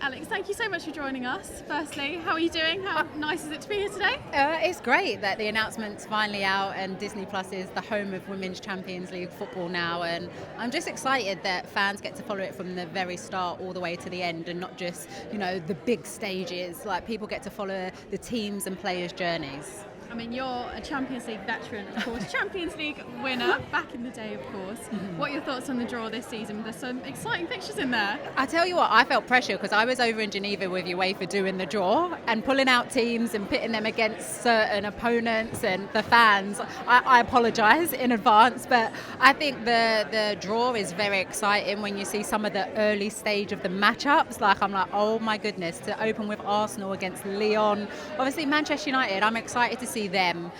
Alex, thank you so much for joining us. Firstly, how are you doing? How nice is it to be here today? It's great that the announcement's finally out and Disney Plus is the home of Women's Champions League football now, and I'm just excited that fans get to follow it from the very start all the way to the end and not just, the big stages. Like, people get to follow the teams and players' journeys. I mean, you're a Champions League veteran, of course, Champions League winner back in the day, of course. What are your thoughts on the draw this season? There's some exciting fixtures in there. I tell you what, I felt pressure because I was over in Geneva with UEFA doing the draw and pulling out teams and pitting them against certain opponents and the fans. I apologise in advance, but I think the draw is very exciting when you see some of the early stage of the matchups. Like, I'm like, oh my goodness, to open with Arsenal against Lyon. Obviously, Manchester United, I'm excited to see them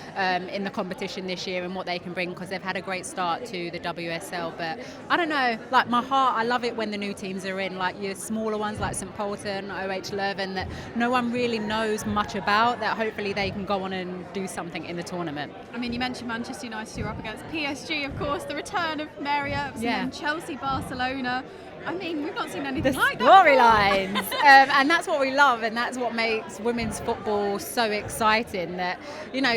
in the competition this year and what they can bring, because they've had a great start to the WSL. But I don't know, like, my heart, I love it when the new teams are in, like your smaller ones like St Polton, OH Leuven, that no one really knows much about, that hopefully they can go on and do something in the tournament. I mean, you mentioned Manchester United, you're up against PSG, of course, the return of Mary Earps, and Chelsea, Barcelona. I mean, we've not seen anything like that. Storylines. And that's what we love, and that's what makes women's football so exciting, that,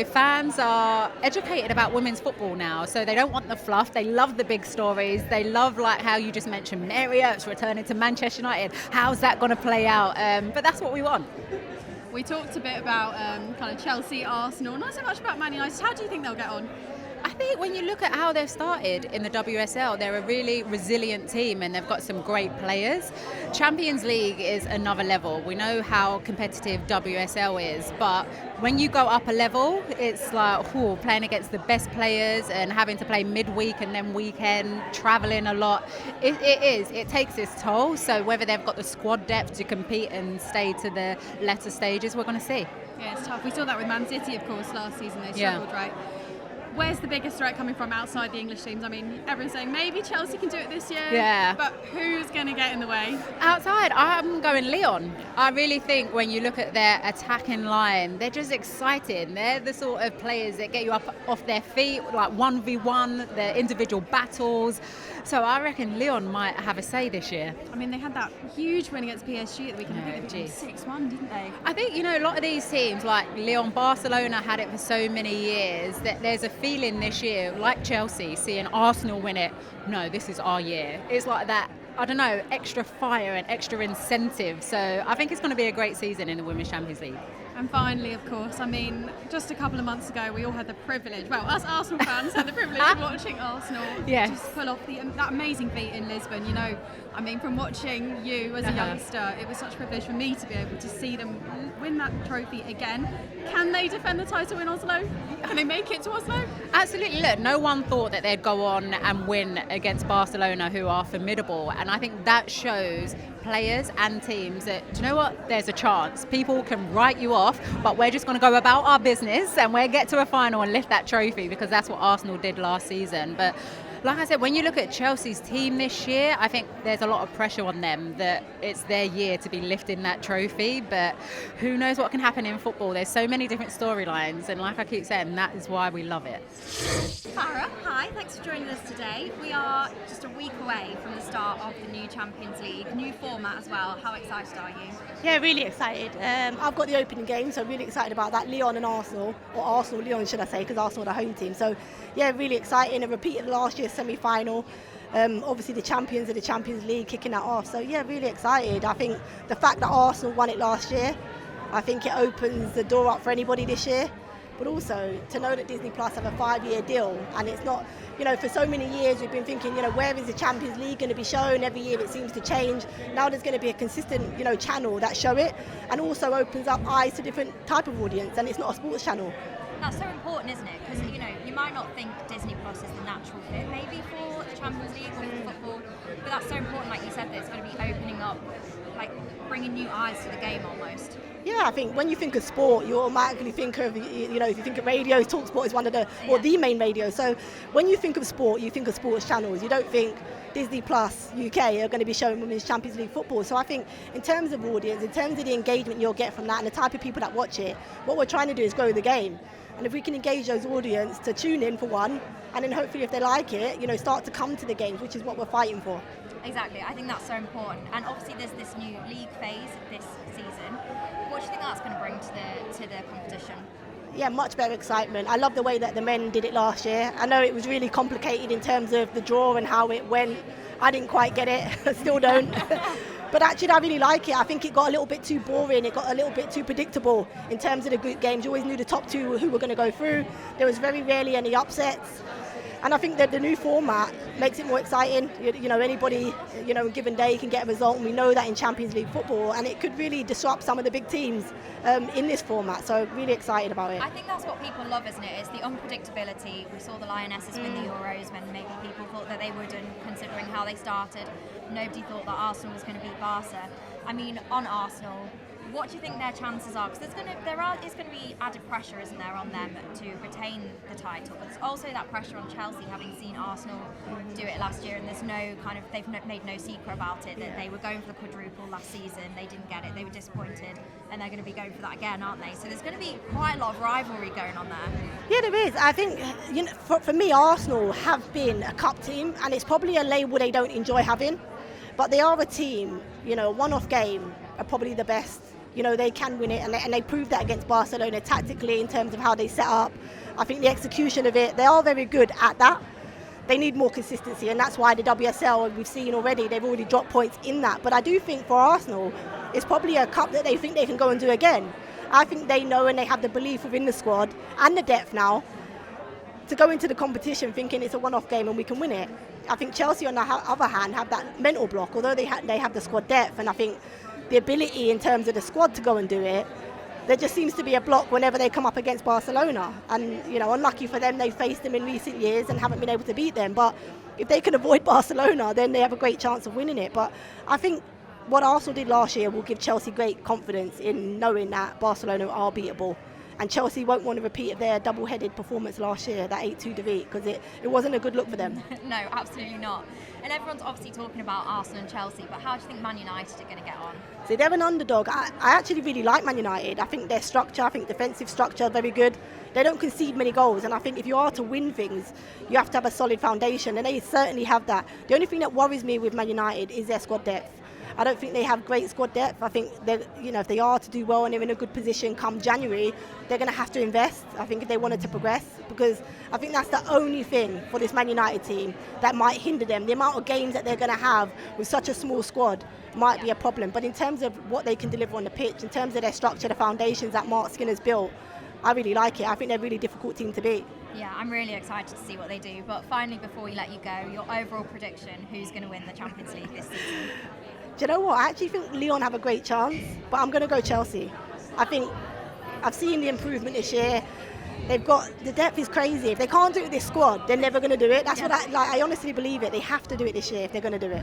fans are educated about women's football now, so they don't want the fluff. They love the big stories. They love, like, how you just mentioned Mary Earps returning to Manchester United. How's that going to play out? But that's what we want. We talked a bit about kind of Chelsea, Arsenal, not so much about Man United. How do you think they'll get on? I think when you look at how they've started in the WSL, they're a really resilient team and they've got some great players. Champions League is another level. We know how competitive WSL is, but when you go up a level, it's like playing against the best players and having to play midweek and then weekend, travelling a lot. It takes its toll. So whether they've got the squad depth to compete and stay to the latter stages, we're going to see. Yeah, it's tough. We saw that with Man City, of course, last season. They struggled, right? Where's the biggest threat coming from outside the English teams? I mean, everyone's saying maybe Chelsea can do it this year. Yeah. But who's going to get in the way? Outside, I'm going Lyon. I really think when you look at their attacking line, they're just exciting. They're the sort of players that get you up off their feet, like 1v1, their individual battles. So I reckon Lyon might have a say this year. I mean, they had that huge win against PSG at the weekend. I think they beat 6-1, didn't they? I think, a lot of these teams, like Lyon, Barcelona had it for so many years, that there's a feeling this year, like Chelsea, seeing Arsenal win it, no, this is our year. It's like that, I don't know, extra fire and extra incentive. So I think it's going to be a great season in the Women's Champions League. And finally, of course, I mean, just a couple of months ago, we all had the privilege, well, us Arsenal fans had the privilege of watching Arsenal just pull off that amazing feat in Lisbon. I mean, from watching you as a youngster, it was such a privilege for me to be able to see them win that trophy again. Can they defend the title in Oslo? Can they make it to Oslo? Absolutely. Look, no one thought that they'd go on and win against Barcelona, who are formidable. And I think that shows players and teams that, do you know what, there's a chance. People can write you off, but we're just going to go about our business and we'll get to a final and lift that trophy, because that's what Arsenal did last season. But like I said, when you look at Chelsea's team this year, I think there's a lot of pressure on them that it's their year to be lifting that trophy. But who knows what can happen in football? There's so many different storylines, and like I keep saying, that is why we love it. Fara, hi, thanks for joining us today. We are just a week away from the start of the new Champions League, new format as well. How excited are you? Yeah, really excited. I've got the opening game, so really excited about that. Lyon and Arsenal, or Arsenal-Lyon should I say, because Arsenal are the home team. So yeah, really exciting. A repeat of last year's semi-final. Obviously the champions of the Champions League kicking that off. So yeah, really excited. I think the fact that Arsenal won it last year, I think it opens the door up for anybody this year. But also to know that Disney Plus have a 5-year deal, and it's not, for so many years we've been thinking, where is the Champions League going to be shown? Every year it seems to change. Now there's going to be a consistent, channel that show it, and also opens up eyes to different type of audience, and it's not a sports channel. That's so important, isn't it? Because, you might not think Disney Plus is the natural fit maybe for the Champions League or for football, but that's so important, like you said, that it's going to be opening up, like bringing new eyes to the game almost. Yeah, I think when you think of sport, you automatically think of, if you think of radio, talkSPORT is one of the main radio. So when you think of sport, you think of sports channels. You don't think Disney Plus UK are going to be showing Women's Champions League football. So I think in terms of audience, in terms of the engagement you'll get from that and the type of people that watch it, what we're trying to do is grow the game. And if we can engage those audience to tune in for one, and then hopefully if they like it, start to come to the games, which is what we're fighting for. Exactly. I think that's so important. And obviously there's this new league phase this season. What do you think that's going to bring to the competition? Yeah, much better excitement. I love the way that the men did it last year. I know it was really complicated in terms of the draw and how it went. I didn't quite get it, still don't. But actually I really like it. I think it got a little bit too boring. It got a little bit too predictable in terms of the group games. You always knew the top two who were going to go through. There was very rarely any upsets. And I think that the new format makes it more exciting. You know, anybody, you know, a given day can get a result, and we know that in Champions League football, and it could really disrupt some of the big teams in this format. So really excited about it. I think that's what people love, isn't it? It's the unpredictability. We saw the Lionesses win the Euros when maybe people thought that they wouldn't, considering how they started. Nobody thought that Arsenal was going to beat Barca. I mean, on Arsenal, what do you think their chances are? Because it's going to be added pressure, isn't there, on them to retain the title. But there's also that pressure on Chelsea, having seen Arsenal do it last year, and there's no kind of, they've made no secret about it, that they were going for the quadruple last season, they didn't get it, they were disappointed, and they're going to be going for that again, aren't they? So there's going to be quite a lot of rivalry going on there. Yeah, there is. I think, you know, for me, Arsenal have been a cup team, and it's probably a label they don't enjoy having. But they are a team, you know, one-off game are probably the best. You know, they can win it, and they proved that against Barcelona tactically in terms of how they set up. I think the execution of it, they are very good at that. They need more consistency, and that's why the WSL, we've seen already, they've already dropped points in that. But I do think for Arsenal, it's probably a cup that they think they can go and do again. I think they know, and they have the belief within the squad and the depth now to go into the competition thinking it's a one-off game and we can win it. I think Chelsea, on the other hand, have that mental block, although they have the squad depth, and I think the ability in terms of the squad to go and do it, there just seems to be a block whenever they come up against Barcelona. And, you know, unlucky for them, they've faced them in recent years and haven't been able to beat them. But if they can avoid Barcelona, then they have a great chance of winning it. But I think what Arsenal did last year will give Chelsea great confidence in knowing that Barcelona are beatable. And Chelsea won't want to repeat their double-headed performance last year, that 8-2 defeat, because it wasn't a good look for them. No, absolutely not. And everyone's obviously talking about Arsenal and Chelsea, but how do you think Man United are going to get on? So they're an underdog. I actually really like Man United. I think their structure, I think defensive structure, very good. They don't concede many goals, and I think if you are to win things, you have to have a solid foundation, and they certainly have that. The only thing that worries me with Man United is their squad depth. I don't think they have great squad depth. I think if they are to do well and they're in a good position come January, they're going to have to invest. I think if they wanted to progress, because I think that's the only thing for this Man United team that might hinder them. The amount of games that they're going to have with such a small squad might be a problem. But in terms of what they can deliver on the pitch, in terms of their structure, the foundations that Mark Skinner's built, I really like it. I think they're a really difficult team to beat. Yeah, I'm really excited to see what they do. But finally, before we let you go, your overall prediction: who's going to win the Champions League this season? Do you know what? I actually think Lyon have a great chance, but I'm going to go Chelsea. I think I've seen the improvement this year. They've got, the depth is crazy. If they can't do it with this squad, they're never going to do it. That's what I honestly believe it. They have to do it this year if they're going to do it.